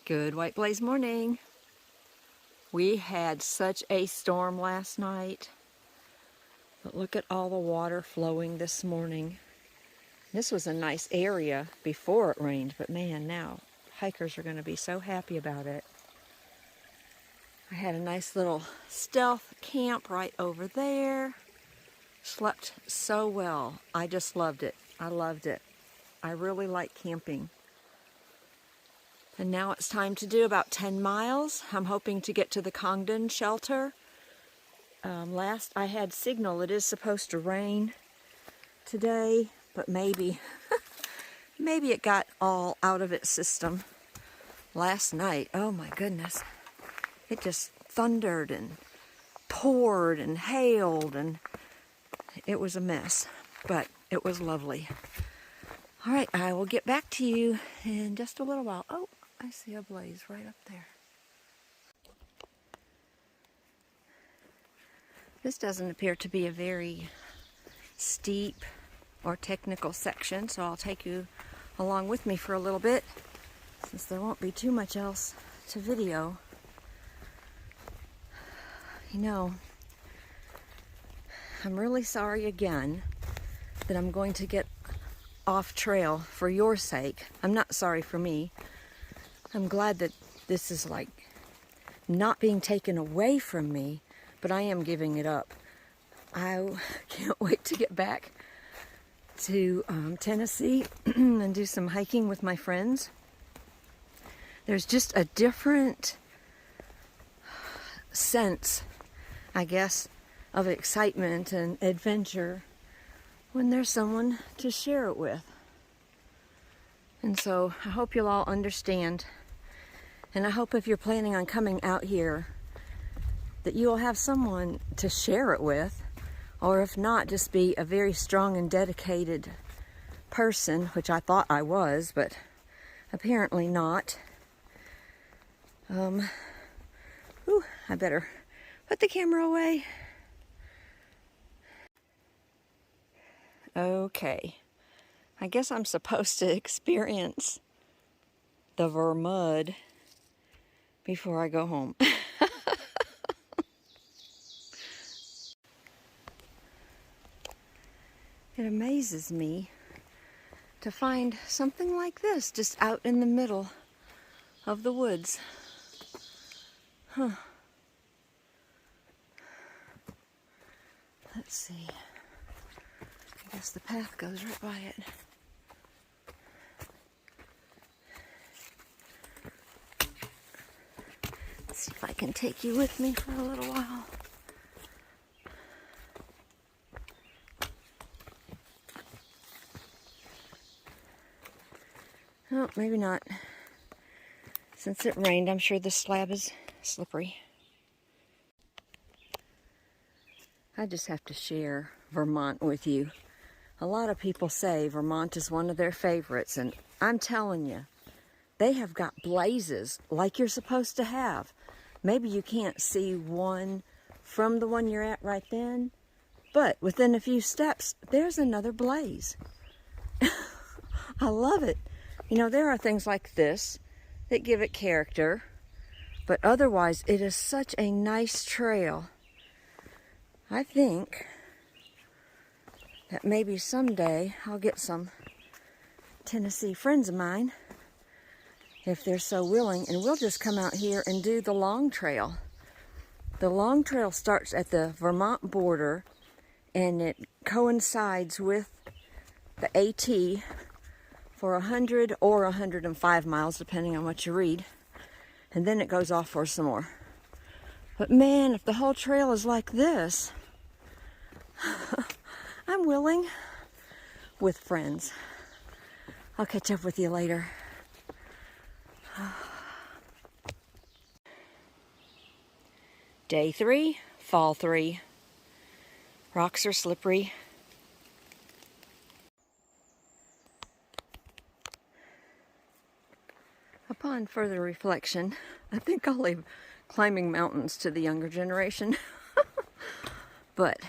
Good White Blaze morning. We had such a storm last night, but look at all the water flowing this morning. This was a nice area before it rained, but man, now hikers are going to be so happy about it. I had a nice little stealth camp right over there. Slept so well. I just loved it. I loved it. I really like camping. And now it's time to do about 10 miles. I'm hoping to get to the Congdon shelter. Last I had signal, it is supposed to rain today, but maybe it got all out of its system last night. Oh my goodness. It just thundered and poured and hailed, and it was a mess, but it was lovely. All right, I will get back to you in just a little while. Oh, I see a blaze right up there. This doesn't appear to be a very steep or technical section, so I'll take you along with me for a little bit, since there won't be too much else to video. You know, I'm really sorry again that I'm going to get off trail for your sake. I'm not sorry for me. I'm glad that this is like not being taken away from me, but I am giving it up. I can't wait to get back to Tennessee and do some hiking with my friends. There's just a different sense, I guess, of excitement and adventure when there's someone to share it with. And so I hope you'll all understand. And I hope if you're planning on coming out here that you will have someone to share it with, or if not, just be a very strong and dedicated person, which I thought I was, but apparently not. I better put the camera away. Okay, I guess I'm supposed to experience the vermud before I go home. It amazes me to find something like this just out in the middle of the woods. Huh. Let's see. I guess the path goes right by it. Let's see if I can take you with me for a little while. Oh, maybe not. Since it rained, I'm sure the slab is slippery. I just have to share Vermont with you. A lot of people say Vermont is one of their favorites, and I'm telling you, they have got blazes like you're supposed to have. Maybe you can't see one from the one you're at right then, but within a few steps, there's another blaze. I love it. You know, there are things like this that give it character, but otherwise it is such a nice trail. I think that maybe someday I'll get some Tennessee friends of mine, if they're so willing, and we'll just come out here and do the long trail. The long trail starts at the Vermont border, and it coincides with the AT for 100 or 105 miles, depending on what you read. And then it goes off for some more. But man, if the whole trail is like this, I'm willing, with friends. I'll catch up with you later. Day 3, fall 3. Rocks are slippery. Upon further reflection, I think I'll leave climbing mountains to the younger generation. But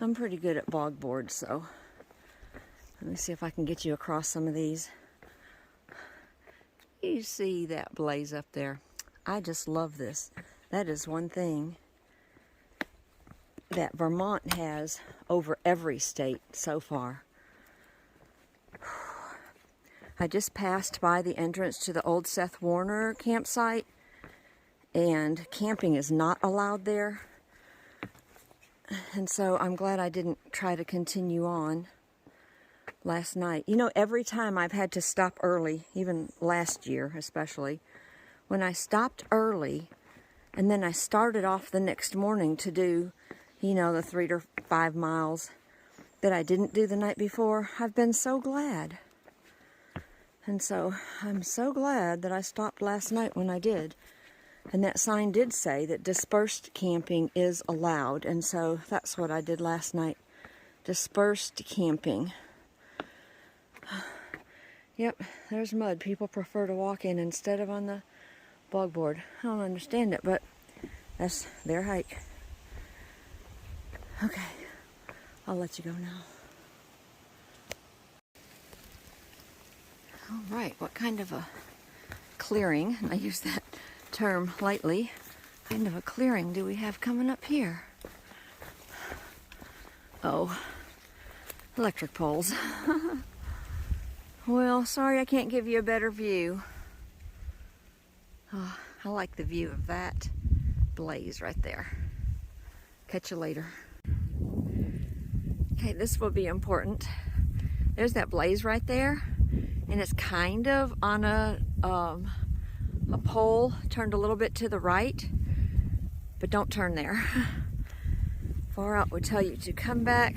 I'm pretty good at bog boards, so let me see if I can get you across some of these. You see that blaze up there? I just love this. That is one thing that Vermont has over every state so far. I just passed by the entrance to the old Seth Warner campsite, and camping is not allowed there. And so I'm glad I didn't try to continue on last night. You know, every time I've had to stop early, even last year especially, when I stopped early and then I started off the next morning to do, you know, the 3 to 5 miles that I didn't do the night before, I've been so glad. And so I'm so glad that I stopped last night when I did. And that sign did say that dispersed camping is allowed. And so that's what I did last night. Dispersed camping. Yep, there's mud. People prefer to walk in instead of on the bogboard. I don't understand it, but that's their hike. Okay, I'll let you go now. All right, what kind of a clearing, and I use that term lightly, kind of a clearing do we have coming up here? Oh, electric poles. Well, sorry I can't give you a better view. Oh, I like the view of that blaze right there. Catch you later. Okay, this will be important. There's that blaze right there, and it's kind of on a pole turned a little bit to the right, but don't turn there. Far out would tell you to come back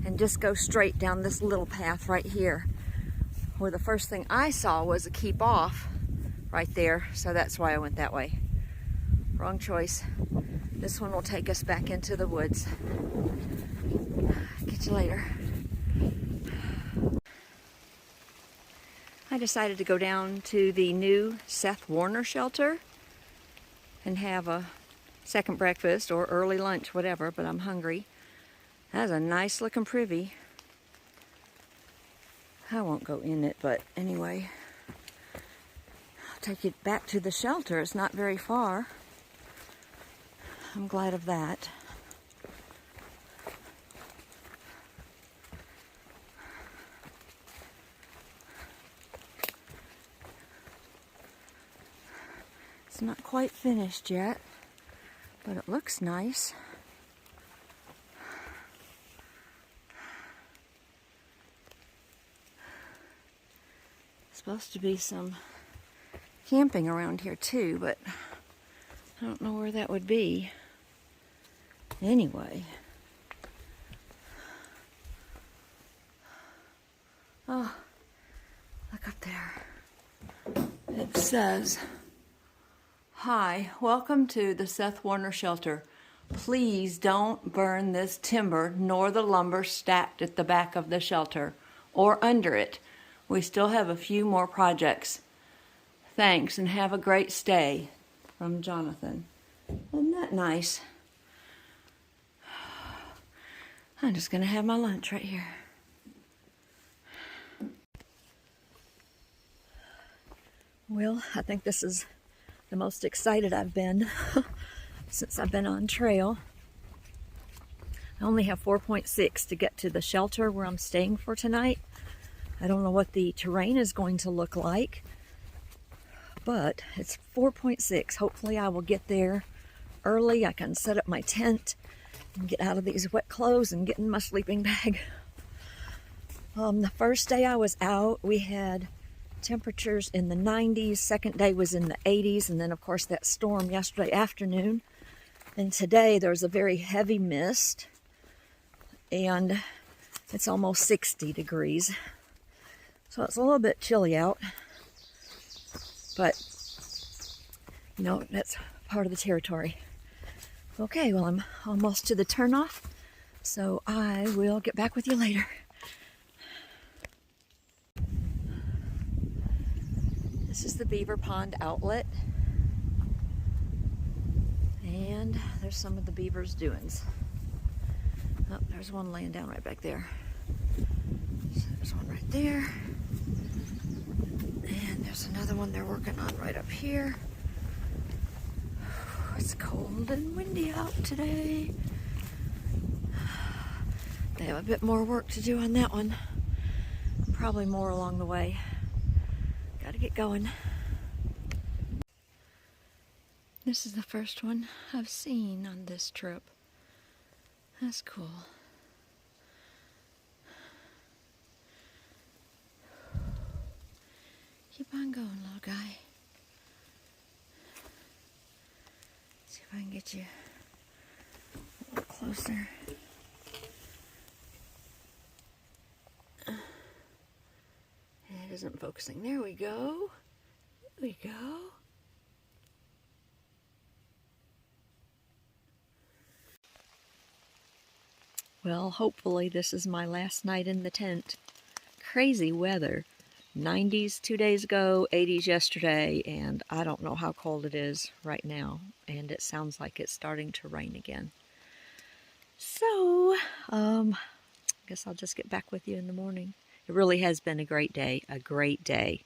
and just go straight down this little path right here, where the first thing I saw was a keep off right there, so that's why I went that way. Wrong choice. This one will take us back into the woods. Get you later. I decided to go down to the new Seth Warner shelter and have a second breakfast or early lunch, whatever, but I'm hungry. That's a nice looking privy. I won't go in it, but anyway. I'll take you back to the shelter. It's not very far. I'm glad of that. It's not quite finished yet, but it looks nice. Supposed to be some camping around here too, but I don't know where that would be. Anyway. Oh, look up there. It says, "Hi, welcome to the Seth Warner shelter. Please don't burn this timber nor the lumber stacked at the back of the shelter or under it. We still have a few more projects. Thanks and have a great stay." From Jonathan. Isn't that nice? I'm just going to have my lunch right here. Well, I think this is the most excited I've been since I've been on trail. I only have 4.6 to get to the shelter where I'm staying for tonight. I don't know what the terrain is going to look like, but it's 4.6. Hopefully I will get there early. I can set up my tent and get out of these wet clothes and get in my sleeping bag. The first day I was out, we had temperatures in the 90s. Second day was in the 80s, and then of course that storm yesterday afternoon. And today there's a very heavy mist, and it's almost 60 degrees. So it's a little bit chilly out, but you know, that's part of the territory. Okay, well, I'm almost to the turnoff, so I will get back with you later. This is the Beaver Pond outlet, and there's some of the beavers' doings. Oh, there's one laying down right back there. So there's one right there, and there's another another one they're working on right up here. It's cold and windy out today. They have a bit more work to do on that one. Probably more along the way. Gotta get going. This is the first one I've seen on this trip. That's cool. Keep on going, little guy. See if I can get you a little closer. It isn't focusing. There we go. There we go. Well, hopefully this is my last night in the tent. Crazy weather. 90s 2 days ago, 80s yesterday, and I don't know how cold it is right now. And it sounds like it's starting to rain again. So, I guess I'll just get back with you in the morning. It really has been a great day. A great day.